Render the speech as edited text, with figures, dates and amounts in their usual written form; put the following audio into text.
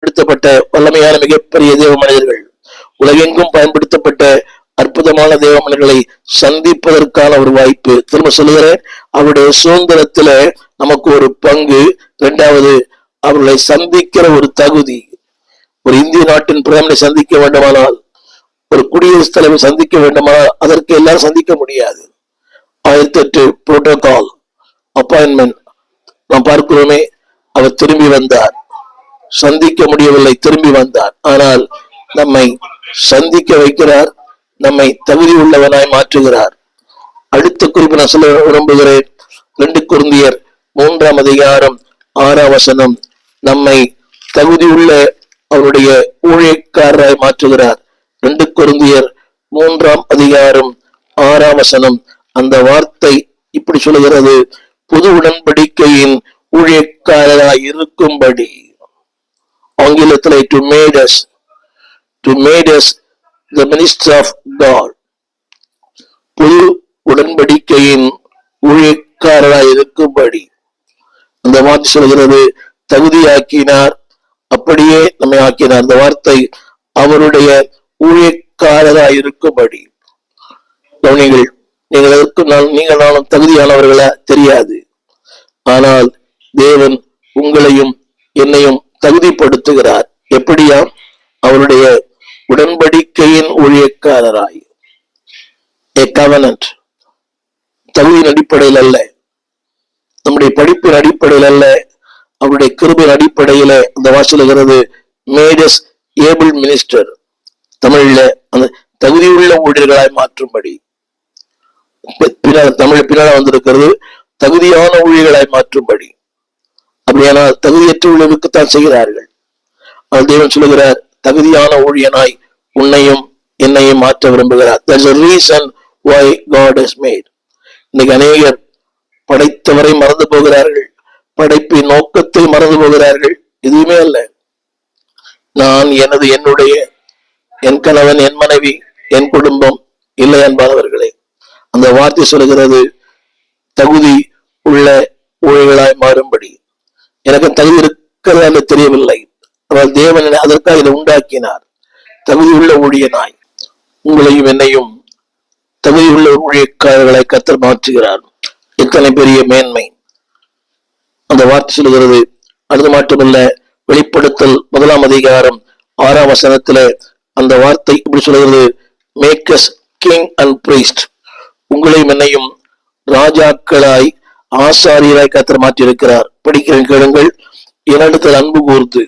பயன்படுத்தப்பட்ட வல்லமையான மிகப்பெரிய தேவ மனிதர்கள், உலகெங்கும் பயன்படுத்தப்பட்ட அற்புதமான தேவ மனிதர்களை சந்திப்பதற்கான ஒரு வாய்ப்பு. திரும்ப சொல்லுகிறேன், அவருடைய சுதந்திரத்துல நமக்கு ஒரு பங்கு. இரண்டாவது, அவர்களை சந்திக்கிற ஒரு தகுதி. ஒரு இந்திய நாட்டின் பிரதமரை சந்திக்க வேண்டுமானால், ஒரு குடியரசுத் தலைவர் சந்திக்க வேண்டுமானால் அதற்கு எல்லாரும் சந்திக்க முடியாது. 1008 புரோட்டோகால் அப்பாயின்மெண்ட் நாம் பார்க்கிறோமே. அவர் திரும்பி வந்தார், சந்திக்க முடியவில்லை, திரும்பி வந்தார். ஆனால் நம்மை சந்திக்க வைக்கிறார், நம்மை தகுதி உள்ளவனாய் மாற்றுகிறார். அடுத்த குறிப்பு நான் சொல்ல விரும்புகிறேன். 2 கொரிந்தியர் 3ஆம் அதிகாரம் 6ஆம் வசனம் நம்மை தகுதி உள்ள அவருடைய ஊழியக்காரராய் மாற்றுகிறார். 2 கொரிந்தியர் 3ஆம் அதிகாரம் 6ஆம் வசனம் அந்த வார்த்தை இப்படி சொல்லுகிறது, புது உடன்படிக்கையின் ஊழியக்காரராய் இருக்கும்படி. ஆங்கிலத்தில் to made us the minister of God. புது உடன்படிக்கையின் ஊழியக்காரராய் இருக்கும்படி அந்த வார்த்தை சொல்கிறது, தகுதியாக்கினார், அப்படியே நம்மை ஆக்கினார். அந்த வார்த்தை அவருடைய ஊழியக்காரராய் இருக்கும்படி. நீங்கள் நானும் தகுதியானவர்களா தெரியாது, ஆனால் தேவன் உங்களையும் என்னையும் தகுதிப்படுத்துகிறார். எப்படியா? அவருடைய உடன்படிக்கையின் ஊழியக்காரராய். A covenant. தகுதியின் அடிப்படையில் அல்ல, நம்முடைய படிப்பின் அடிப்படையில் அல்ல, அவருடைய கிருபையின் அடிப்படையில அந்த வாசலுகிறது made us able minister. தமிழ்ல அந்த தகுதியுள்ள ஊழியர்களாய் மாற்றும்படி. தமிழ் பின்னால வந்திருக்கிறது தகுதியான ஊழியர்களாய் மாற்றும்படி. அப்படியானால் தகுதியற்ற ஊழியருக்குத்தான் செய்கிறார்கள். ஆனால் தேவன் சொல்லுகிறார், தகுதியான ஊழியனாய் உன்னையும் என்னையும் மாற்ற விரும்புகிறார். There's a reason why God has made. இன்னைக்கு அநேகர் படைத்தவரை மறந்து போகிறார்கள், படைப்பின் நோக்கத்தை மறந்து போகிறார்கள். எதுவுமே அல்ல. நான் என்னுடைய என் கணவன், என் மனைவி, என் குடும்பம் இல்லை என்பானவர்களே. அந்த வார்த்தை சொல்லுகிறது தகுதி உள்ள ஊழியர்களாய் மாறும்படி. எனக்கு தகுதி இருக்கிறதா தெரியவில்லை, ஆனால் தேவன் அதற்காக இதை உண்டாக்கினார். தகுதி உள்ள ஊழியனாய் உங்களையும் என்னையும் தகுதி உள்ள ஊழியக்காரர்களை கர்த்தர் மாற்றுகிறார். எத்தனை பெரிய மேன்மை அந்த வார்த்தை சொல்லுகிறது. அது மட்டுமல்ல, வெளிப்படுத்தல் 1ஆம் அதிகாரம் 6ஆம் வசனத்துல அந்த வார்த்தை இப்படி சொல்லுகிறது, make us king and priest. உங்களையும் என்னையும் ராஜாக்களாய் ஆசாரியராய் கர்த்தர் மாற்றி இருக்கிறார். படிக்கிறேன், கேளுங்கள். என்னிடத்தில் அன்பு கூர்ந்து